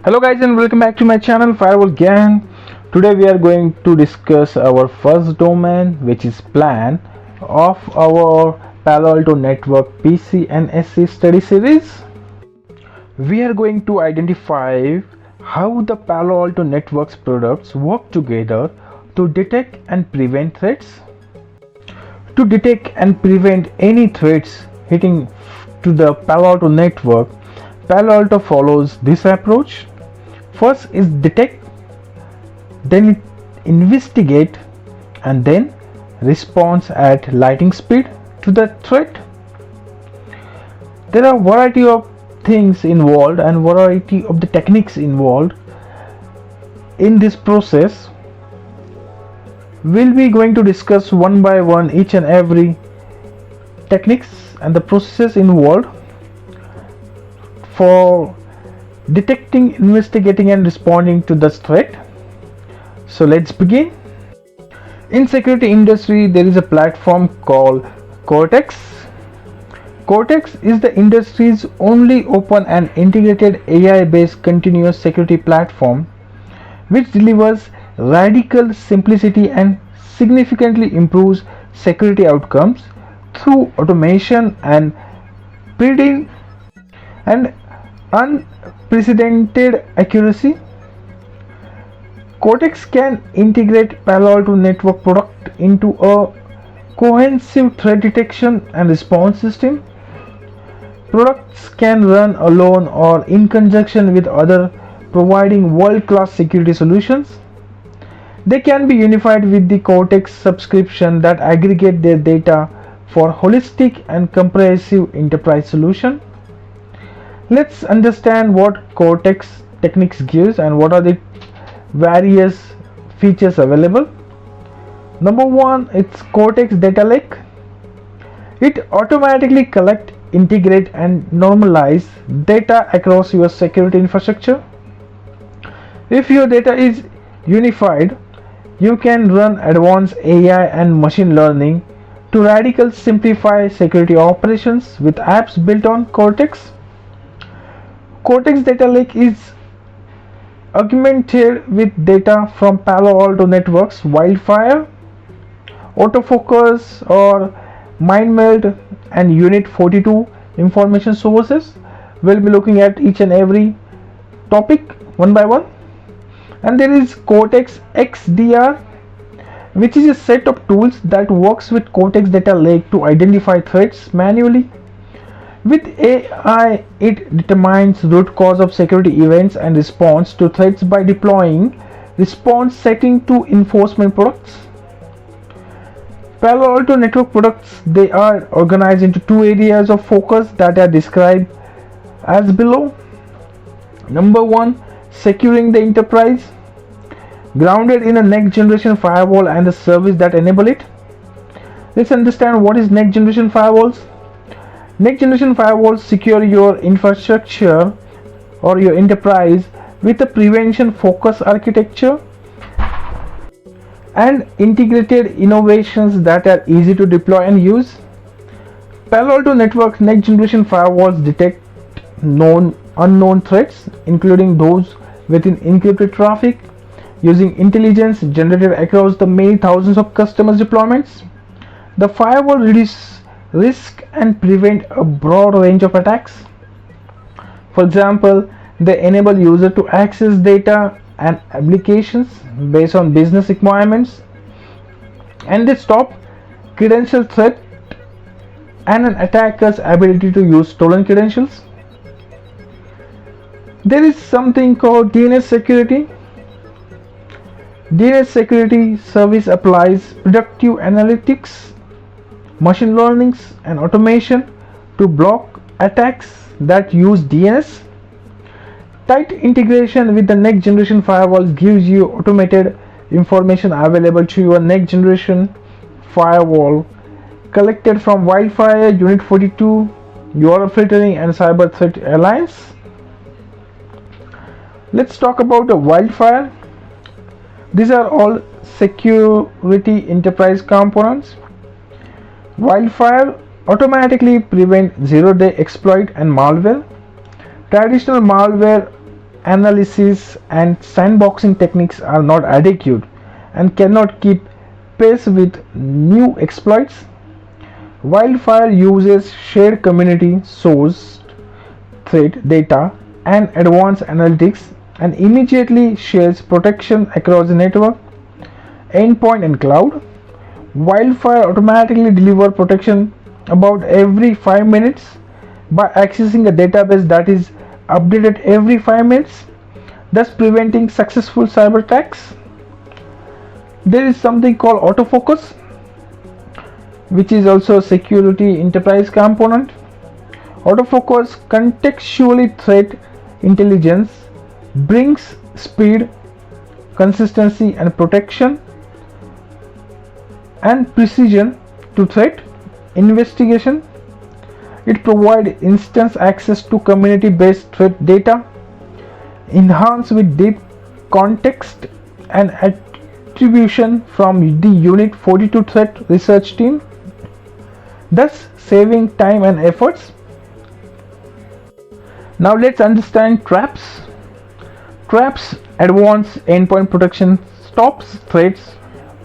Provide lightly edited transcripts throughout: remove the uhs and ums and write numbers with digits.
Hello guys and welcome back to my channel Firewall Gang. Today we are going to discuss our first domain, which is plan of our Palo Alto Network PC and SC study series. We are going to identify how the Palo Alto Networks products work together to detect and prevent threats. To detect and prevent any threats hitting to the Palo Alto network, Palo Alto follows this approach. First is detect, then investigate, and then response at lightning speed to the threat. There are variety of things involved and variety of the techniques involved in this process. We'll be going to discuss one by one each and every techniques and the processes involved for detecting, investigating and responding to this threat. So let's begin. In security industry there is a platform called Cortex. Cortex is the industry's only open and integrated AI based continuous security platform which delivers radical simplicity and significantly improves security outcomes through automation and predicting and unprecedented accuracy. Cortex can integrate Palo Alto network product into a cohesive threat detection and response system. Products can run alone or in conjunction with other, providing world-class security solutions. They can be unified with the Cortex subscription that aggregate their data for holistic and comprehensive enterprise solution. Let's understand what Cortex Techniques gives and what are the various features available. Number one, it's Cortex Data Lake. It automatically collect, integrate and normalize data across your security infrastructure. If your data is unified, you can run advanced AI and machine learning to radically simplify security operations with apps built on Cortex. Cortex Data Lake is augmented with data from Palo Alto Networks, Wildfire, Autofocus or MindMeld and Unit 42 information sources. We'll be looking at each and every topic one by one. And there is Cortex XDR, which is a set of tools that works with Cortex Data Lake to identify threats manually. With AI, it determines root cause of security events and responds to threats by deploying response setting to enforcement products. Palo Alto network products, they are organized into two areas of focus that are described as below. Number one, securing the enterprise, grounded in a next generation firewall and the service that enable it. Let's understand what is next generation firewalls. Next generation firewalls secure your infrastructure or your enterprise with a prevention focused architecture and integrated innovations that are easy to deploy and use. Palo Alto Networks next generation firewalls detect known unknown threats, including those within encrypted traffic, using intelligence generated across the many thousands of customers deployments. The firewall reduces risk and prevent a broad range of attacks. For example, they enable user to access data and applications based on business requirements, and they stop credential threat and an attacker's ability to use stolen credentials. There is something called DNS security. DNS security service applies predictive analytics, machine learning and automation to block attacks that use DNS. Tight integration with the next generation firewalls gives you automated information available to your next generation firewall collected from Wildfire, Unit 42, URL filtering and Cyber Threat Alliance. Let's talk about the Wildfire. These are all security enterprise components. Wildfire automatically prevent zero-day exploit and malware. Traditional malware analysis and sandboxing techniques are not adequate and cannot keep pace with new exploits. Wildfire uses shared community sourced threat data and advanced analytics and immediately shares protection across the network, endpoint, and cloud. Wildfire automatically delivers protection about every 5 minutes by accessing a database that is updated every 5 minutes, thus preventing successful cyber attacks. There is something called autofocus, which is also a security enterprise component. Autofocus contextually threat intelligence brings speed, consistency, and protection and precision to threat investigation. It provides instant access to community-based threat data, enhanced with deep context and attribution from the Unit 42 threat research team, thus saving time and efforts. Now let's understand traps. Traps advance endpoint protection, stops threats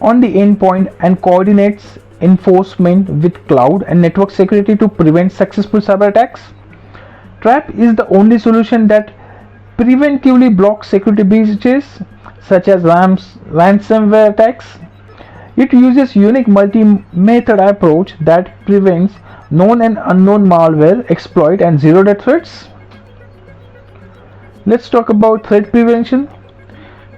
on the endpoint and coordinates enforcement with cloud and network security to prevent successful cyber attacks. Trap is the only solution that preventively blocks security breaches such as ransomware attacks. It uses unique multi-method approach that prevents known and unknown malware, exploit, and zero-day threats. Let's talk about threat prevention.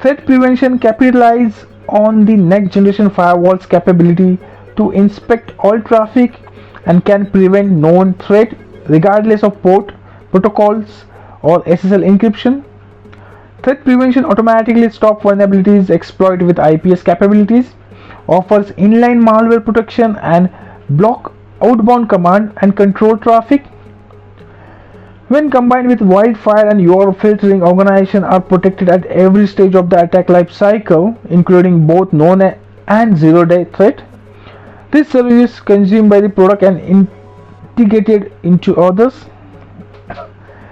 Threat prevention capitalizes on the next generation firewall's capability to inspect all traffic and can prevent known threat regardless of port, protocols, or SSL encryption. Threat prevention automatically stops vulnerabilities, exploit with IPS capabilities, offers inline malware protection, and block outbound command and control traffic. When combined with Wildfire and your filtering, organizations are protected at every stage of the attack life cycle, including both known and zero-day threat. This service is consumed by the product and integrated into others.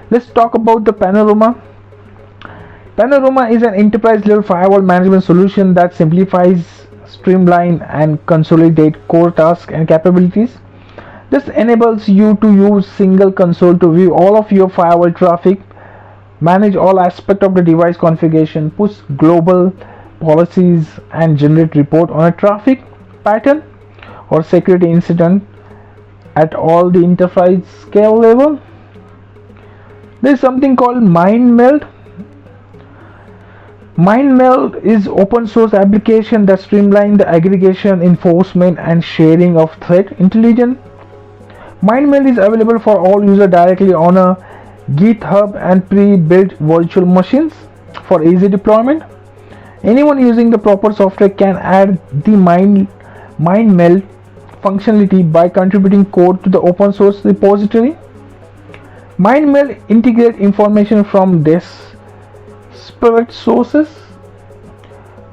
Let's talk about the Panorama. Panorama is an enterprise-level firewall management solution that simplifies, streamline, and consolidate core tasks and capabilities. This enables you to use single console to view all of your firewall traffic, manage all aspects of the device configuration, push global policies, and generate report on a traffic pattern or security incident at all the enterprise scale level. There is something called MindMeld. MindMeld is open source application that streamlines the aggregation, enforcement, and sharing of threat intelligence. MindMeld is available for all users directly on a GitHub and pre-built virtual machines for easy deployment. Anyone using the proper software can add the MindMeld functionality by contributing code to the open source repository. MindMeld integrates information from disparate sources,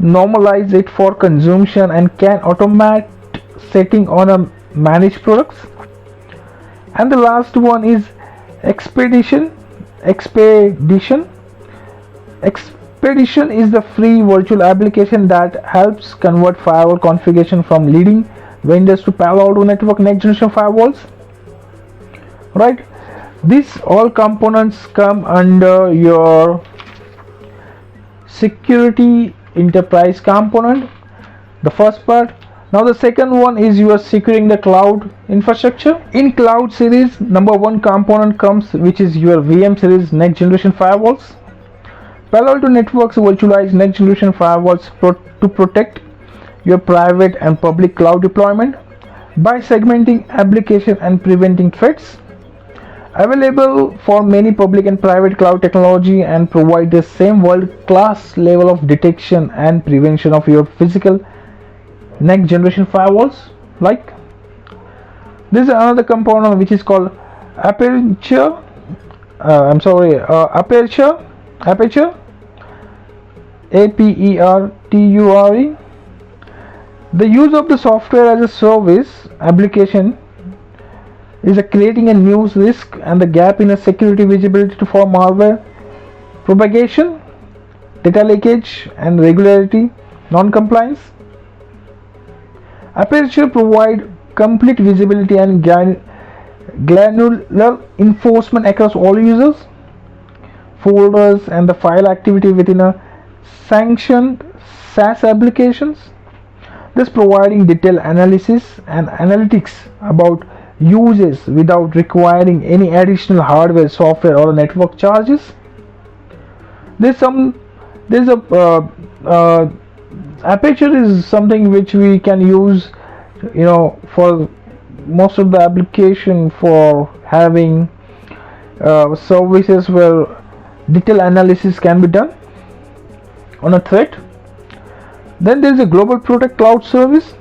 normalize it for consumption, and can automate setting on a managed products. And the last one is Expedition. Expedition is the free virtual application that helps convert firewall configuration from leading vendors to Palo Alto Network next generation firewalls. Right? These all components come under your security enterprise component, the first part. Now the second one is you are securing the cloud infrastructure. In cloud series, number one component comes, which is your VM series next generation firewalls. Palo Alto Networks virtualize next generation firewalls to protect your private and public cloud deployment by segmenting application and preventing threats. Available for many public and private cloud technology and provide the same world-class level of detection and prevention of your physical next generation firewalls. Like this is another component which is called Aperture. Aperture. APERTURE. The use of the software as a service application is creating a new risk and the gap in a security visibility for malware propagation, data leakage, and regularity non-compliance. Aperture provide complete visibility and granular enforcement across all users, folders, and the file activity within a sanctioned SaaS applications, thus providing detailed analysis and analytics about uses without requiring any additional hardware, software, or network charges. There's a Aperture is something which we can use, for most of the application for having services where detailed analysis can be done on a threat. Then there is a Global Protect Cloud Service.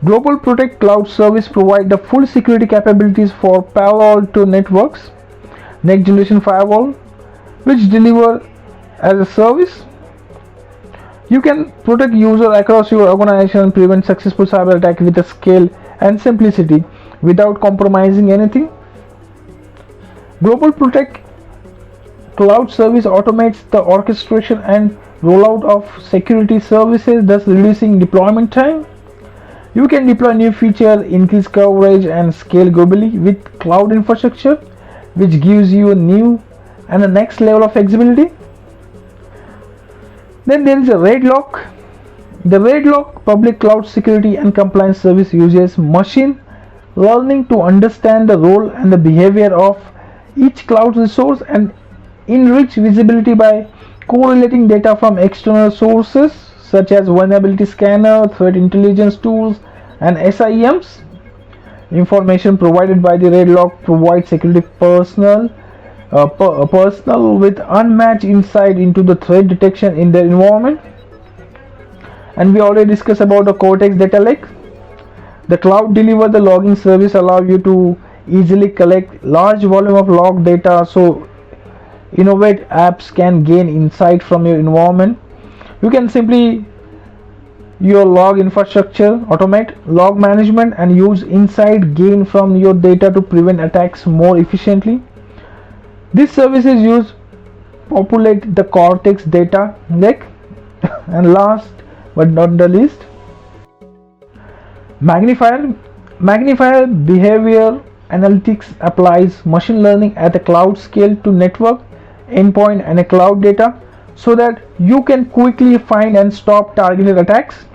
Global Protect Cloud Service provide the full security capabilities for Palo Alto Networks next generation firewall, which deliver as a service. You can protect users across your organization and prevent successful cyber attack with a scale and simplicity without compromising anything. Global Protect Cloud Service automates the orchestration and rollout of security services, thus reducing deployment time. You can deploy new features, increase coverage, and scale globally with cloud infrastructure, which gives you a new and a next level of flexibility. Then there is a RaidLock. The RaidLock public cloud security and compliance service uses machine learning to understand the role and the behavior of each cloud resource and enrich visibility by correlating data from external sources such as vulnerability scanner, threat intelligence tools, and SIEMs. Information provided by the RaidLock provides security personnel with unmatched insight into the threat detection in their environment. And we already discussed about the Cortex Data Lake. The cloud deliver the logging service allow you to easily collect large volume of log data, so innovate apps can gain insight from your environment. You can simply your log infrastructure, automate log management, and use insight gained from your data to prevent attacks more efficiently. These services use populate the Cortex data lake. And last but not the least, Magnifier. Magnifier behavior analytics applies machine learning at a cloud scale to network, endpoint, and a cloud data so that you can quickly find and stop targeted attacks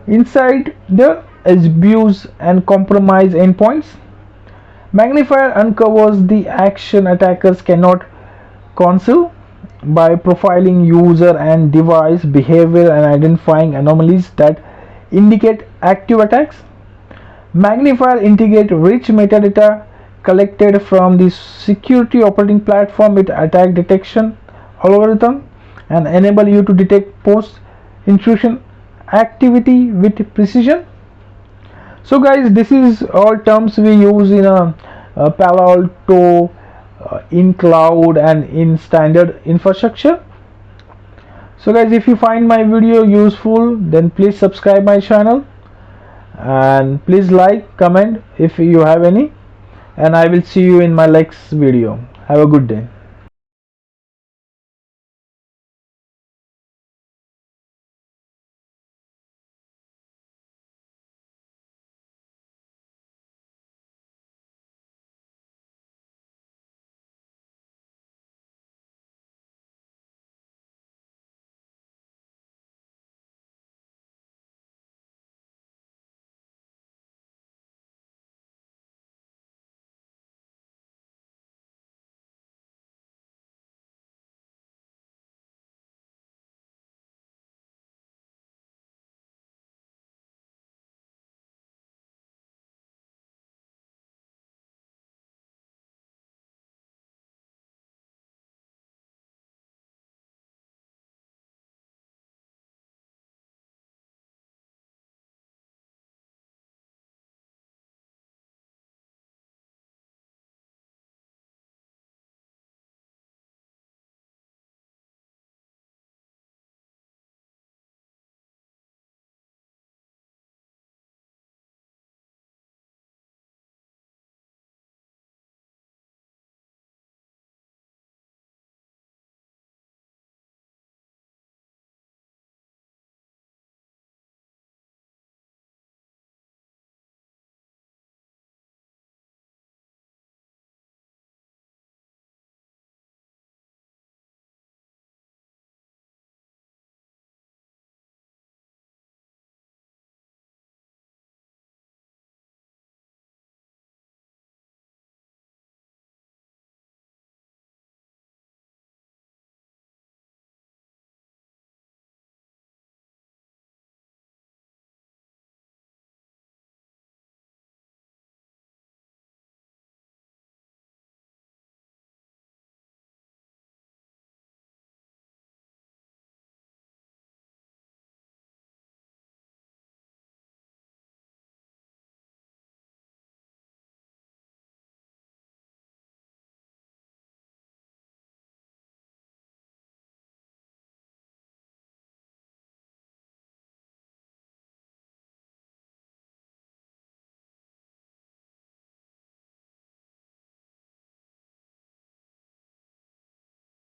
inside the abuse and compromise endpoints. Magnifier uncovers the action attackers cannot conceal by profiling user and device behavior and identifying anomalies that indicate active attacks. Magnifier integrates rich metadata collected from the security operating platform with attack detection algorithm and enable you to detect post-intrusion activity with precision. So guys, this is all terms we use in a Palo Alto in cloud and in standard infrastructure. So guys, if you find my video useful, then please subscribe my channel and please like, comment if you have any, and I will see you in my next video. Have a good day.